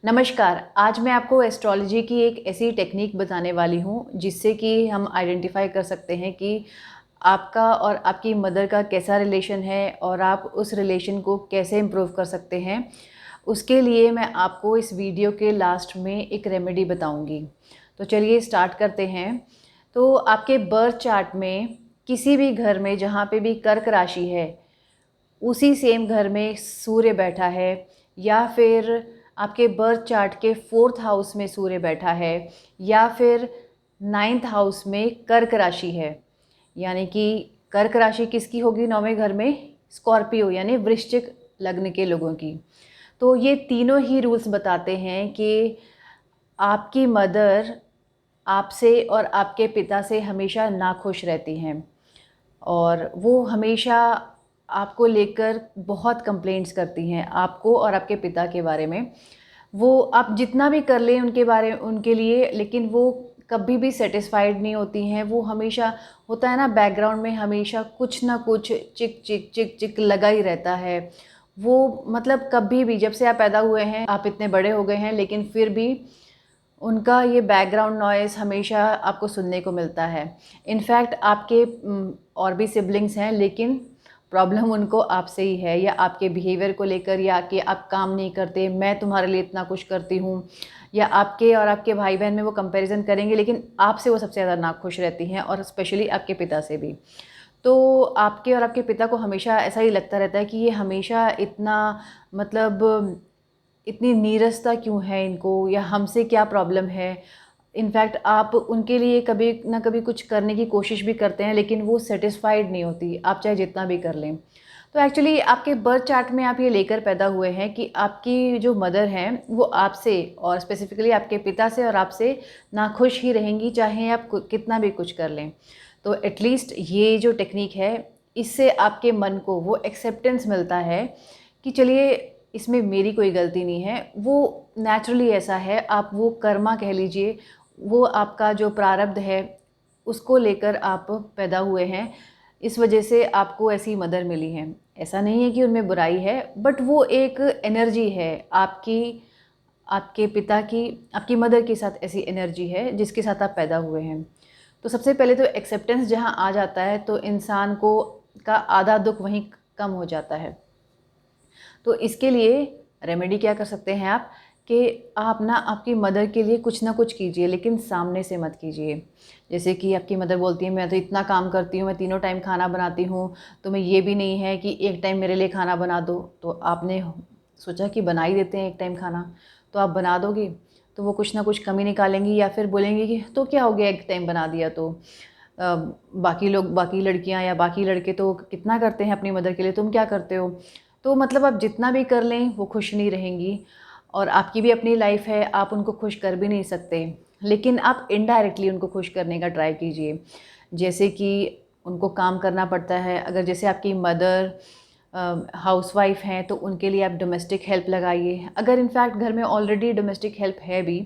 नमस्कार। आज मैं आपको एस्ट्रोलॉजी की एक ऐसी टेक्निक बताने वाली हूँ जिससे कि हम आइडेंटिफाई कर सकते हैं कि आपका और आपकी मदर का कैसा रिलेशन है और आप उस रिलेशन को कैसे इम्प्रूव कर सकते हैं। उसके लिए मैं आपको इस वीडियो के लास्ट में एक रेमेडी बताऊँगी। तो चलिए स्टार्ट करते हैं। तो आपके बर्थ चार्ट में किसी भी घर में जहाँ पे भी कर्क राशि है, उसी सेम घर में सूर्य बैठा है, या फिर आपके बर्थ चार्ट के 4th हाउस में सूर्य बैठा है, या फिर 9th हाउस में कर्क राशि है। यानी कि कर्क राशि किसकी होगी 9वें घर में? स्कॉर्पियो यानी वृश्चिक लग्न के लोगों की। तो ये तीनों ही रूल्स बताते हैं कि आपकी मदर आपसे और आपके पिता से हमेशा नाखुश रहती हैं और वो हमेशा आपको लेकर बहुत कंप्लेंट्स करती हैं, आपको और आपके पिता के बारे में। वो आप जितना भी कर लें उनके लिए, लेकिन वो कभी भी सैटिस्फाइड नहीं होती हैं। वो हमेशा, होता है ना, बैकग्राउंड में हमेशा कुछ ना कुछ चिक चिक चिक चिक लगा ही रहता है। वो मतलब कभी भी, जब से आप पैदा हुए हैं, आप इतने बड़े हो गए हैं, लेकिन फिर भी उनका ये बैकग्राउंड नॉइज़ हमेशा आपको सुनने को मिलता है। इनफैक्ट आपके और भी सिबलिंग्स हैं, लेकिन प्रॉब्लम उनको आपसे ही है, या आपके बिहेवियर को लेकर, या कि आप काम नहीं करते, मैं तुम्हारे लिए इतना कुछ करती हूँ, या आपके और आपके भाई बहन में वो कंपैरिजन करेंगे, लेकिन आपसे वो सबसे ज़्यादा नाखुश रहती हैं, और स्पेशली आपके पिता से भी। तो आपके और आपके पिता को हमेशा ऐसा ही लगता रहता है कि ये हमेशा इतना, मतलब इतनी नीरसता क्यों है इनको, या हमसे क्या प्रॉब्लम है। इनफैक्ट आप उनके लिए कभी ना कभी कुछ करने की कोशिश भी करते हैं, लेकिन वो सेटिस्फाइड नहीं होती, आप चाहे जितना भी कर लें। तो एक्चुअली आपके बर्थ चार्ट में आप ये लेकर पैदा हुए हैं कि आपकी जो मदर हैं वो आपसे, और स्पेसिफिकली आपके पिता से और आपसे नाखुश ही रहेंगी, चाहे आप कितना भी कुछ कर लें। तो एटलीस्ट ये जो टेक्निक है, इससे आपके मन को वो एक्सेप्टेंस मिलता है कि चलिए, इसमें मेरी कोई गलती नहीं है, वो नेचुरली ऐसा है। आप वो कर्मा कह लीजिए, वो आपका जो प्रारब्ध है, उसको लेकर आप पैदा हुए हैं। इस वजह से आपको ऐसी मदर मिली है। ऐसा नहीं है कि उनमें बुराई है, बट वो एक एनर्जी है आपकी, आपके पिता की, आपकी मदर के साथ ऐसी एनर्जी है जिसके साथ आप पैदा हुए हैं। तो सबसे पहले तो एक्सेप्टेंस जहाँ आ जाता है, तो इंसान को का आधा दुख वहीं कम हो जाता है। तो इसके लिए रेमेडी क्या कर सकते हैं आप, कि आप ना आपकी मदर के लिए कुछ ना कुछ कीजिए, लेकिन सामने से मत कीजिए। जैसे कि आपकी मदर बोलती है, मैं तो इतना काम करती हूँ, मैं तीनों टाइम खाना बनाती हूँ, तुम्हें ये भी नहीं है कि एक टाइम मेरे लिए खाना बना दो। तो आपने सोचा कि बना ही देते हैं एक टाइम खाना, तो आप बना दोगी, तो वो कुछ ना कुछ कमी निकालेंगी, या फिर बोलेंगी कि तो क्या हो गया, एक टाइम बना दिया तो। बाकी लोग, बाकी लड़कियां या बाकी लड़के तो कितना करते हैं अपनी मदर के लिए, तुम क्या करते हो। तो मतलब आप जितना भी कर लें वो खुश नहीं रहेंगी, और आपकी भी अपनी लाइफ है, आप उनको खुश कर भी नहीं सकते। लेकिन आप इनडायरेक्टली उनको खुश करने का ट्राई कीजिए। जैसे कि उनको काम करना पड़ता है, अगर जैसे आपकी मदर हाउसवाइफ हैं, तो उनके लिए आप डोमेस्टिक हेल्प लगाइए। अगर इनफैक्ट घर में ऑलरेडी डोमेस्टिक हेल्प है भी,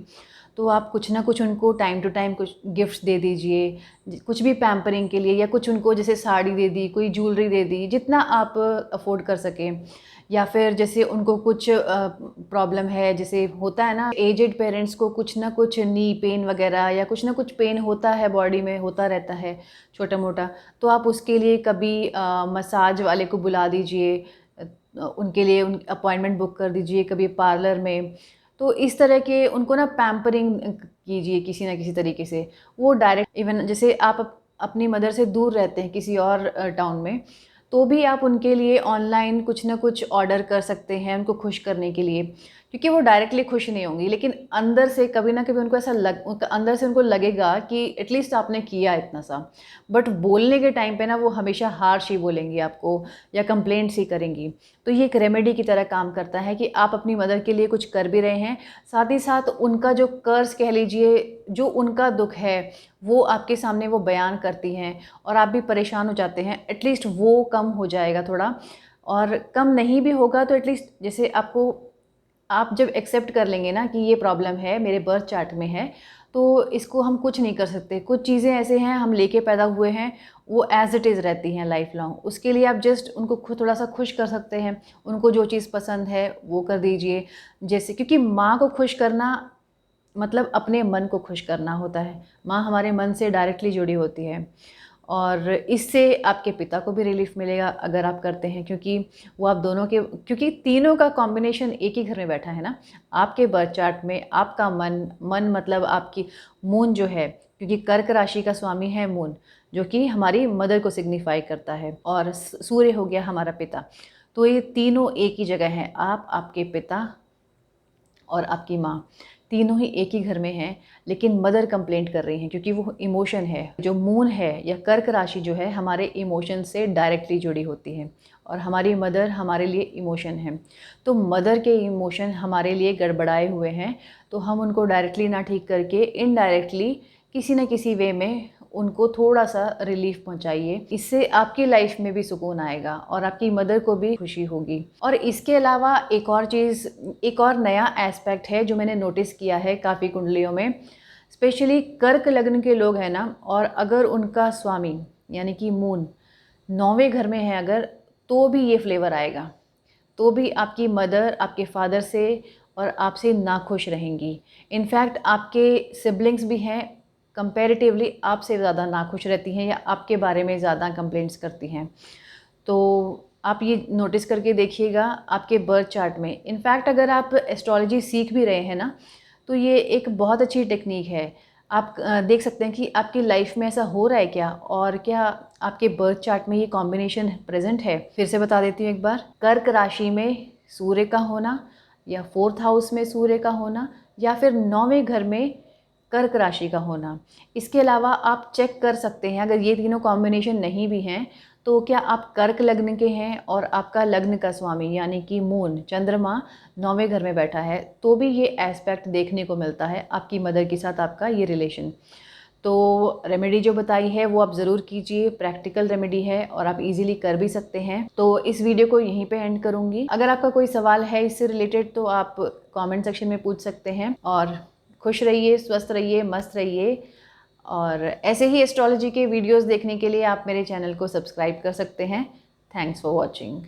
तो आप कुछ ना कुछ उनको टाइम टू टाइम कुछ गिफ्ट्स दे दीजिए, कुछ भी पैम्परिंग के लिए, या कुछ उनको जैसे साड़ी दे दी, कोई ज्वेलरी दे दी, जितना आप अफोर्ड कर सकें। या फिर जैसे उनको कुछ प्रॉब्लम है, जैसे होता है ना एजेड पेरेंट्स को कुछ ना कुछ नी पेन वगैरह, या कुछ ना कुछ पेन होता है, बॉडी में होता रहता है छोटा मोटा, तो आप उसके लिए कभी मसाज वाले को बुला दीजिए, उनके लिए अपॉइंटमेंट बुक कर दीजिए कभी पार्लर में। तो इस तरह के उनको ना पैम्परिंग कीजिए किसी ना किसी तरीके से। वो डायरेक्ट, इवन जैसे आप अपनी मदर से दूर रहते हैं किसी और टाउन में, तो भी आप उनके लिए ऑनलाइन कुछ ना कुछ ऑर्डर कर सकते हैं उनको खुश करने के लिए, क्योंकि वो डायरेक्टली खुश नहीं होंगी, लेकिन अंदर से कभी ना कभी उनको ऐसा अंदर से उनको लगेगा कि एटलीस्ट आपने किया इतना सा। बट बोलने के टाइम पे ना वो हमेशा हार्श ही बोलेंगी आपको, या कंप्लेंट्स ही करेंगी। तो ये एक रेमेडी की तरह काम करता है कि आप अपनी मदर के लिए कुछ कर भी रहे हैं, साथ ही साथ उनका जो कर्ज कह लीजिए, जो उनका दुख है, वो आपके सामने वो बयान करती हैं, और आप भी परेशान हो जाते हैं। एटलीस्ट वो कम हो जाएगा थोड़ा, और कम नहीं भी होगा तो एटलीस्ट जैसे आपको आप जब एक्सेप्ट कर लेंगे ना कि ये प्रॉब्लम है, मेरे बर्थ चार्ट में है, तो इसको हम कुछ नहीं कर सकते। कुछ चीज़ें ऐसे हैं हम लेके पैदा हुए हैं, वो एज़ इट इज़ रहती हैं लाइफ लॉन्ग। उसके लिए आप जस्ट उनको खुद थोड़ा सा खुश कर सकते हैं, उनको जो चीज़ पसंद है वो कर दीजिए। जैसे क्योंकि माँ को खुश करना मतलब अपने मन को खुश करना होता है। माँ हमारे मन से डायरेक्टली जुड़ी होती है, और इससे आपके पिता को भी रिलीफ मिलेगा अगर आप करते हैं, क्योंकि वो आप दोनों के, क्योंकि तीनों का कॉम्बिनेशन एक ही घर में बैठा है ना। आपके बर्थ चार्ट में आपका मन मतलब आपकी मून जो है, क्योंकि कर्क राशि का स्वामी है मून, जो कि हमारी मदर को सिग्निफाई करता है, और सूर्य हो गया हमारा पिता। तो ये तीनों एक ही जगह हैं, आप, आपके पिता और आपकी माँ, तीनों ही एक ही घर में हैं। लेकिन मदर कंप्लेंट कर रही हैं क्योंकि वो इमोशन है, जो मून है या कर्क राशि जो है हमारे इमोशन से डायरेक्टली जुड़ी होती है, और हमारी मदर हमारे लिए इमोशन है। तो मदर के इमोशन हमारे लिए गड़बड़ाए हुए हैं, तो हम उनको डायरेक्टली ना ठीक करके इनडायरेक्टली किसी न किसी वे में उनको थोड़ा सा रिलीफ पहुंचाइए। इससे आपकी लाइफ में भी सुकून आएगा और आपकी मदर को भी खुशी होगी। और इसके अलावा एक और चीज़, एक और नया एस्पेक्ट है जो मैंने नोटिस किया है काफ़ी कुंडलियों में, स्पेशली कर्क लग्न के लोग हैं ना, और अगर उनका स्वामी यानी कि मून 9वें घर में है अगर, तो भी ये फ्लेवर आएगा। तो भी आपकी मदर आपके फादर से और आपसे नाखुश रहेंगी। इनफैक्ट आपके सिबलिंग्स भी हैं, कंपैरेटिवली आपसे ज़्यादा नाखुश रहती हैं या आपके बारे में ज़्यादा कंप्लेंट्स करती हैं। तो आप ये नोटिस करके देखिएगा आपके बर्थ चार्ट में। इनफैक्ट अगर आप एस्ट्रोलॉजी सीख भी रहे हैं ना, तो ये एक बहुत अच्छी टेक्निक है। आप देख सकते हैं कि आपकी लाइफ में ऐसा हो रहा है क्या, और क्या आपके बर्थ चार्ट में ये कॉम्बिनेशन प्रेजेंट है। फिर से बता देती हूँ एक बार, कर्क राशि में सूर्य का होना, या 4th हाउस में सूर्य का होना, या फिर 9वें घर में कर्क राशि का होना। इसके अलावा आप चेक कर सकते हैं, अगर ये तीनों कॉम्बिनेशन नहीं भी हैं, तो क्या आप कर्क लग्न के हैं और आपका लग्न का स्वामी यानी कि मून चंद्रमा 9वें घर में बैठा है, तो भी ये एस्पेक्ट देखने को मिलता है आपकी मदर के साथ आपका ये रिलेशन। तो रेमेडी जो बताई है वो आप ज़रूर कीजिए, प्रैक्टिकल रेमेडी है और आप इजीली कर भी सकते हैं। तो इस वीडियो को यहीं पे एंड करूँगी। अगर आपका कोई सवाल है इससे रिलेटेड तो आप कमेंट सेक्शन में पूछ सकते हैं। और खुश रहिए, स्वस्थ रहिए, मस्त रहिए। और ऐसे ही एस्ट्रोलॉजी के वीडियोस देखने के लिए आप मेरे चैनल को सब्सक्राइब कर सकते हैं। Thanks for watching.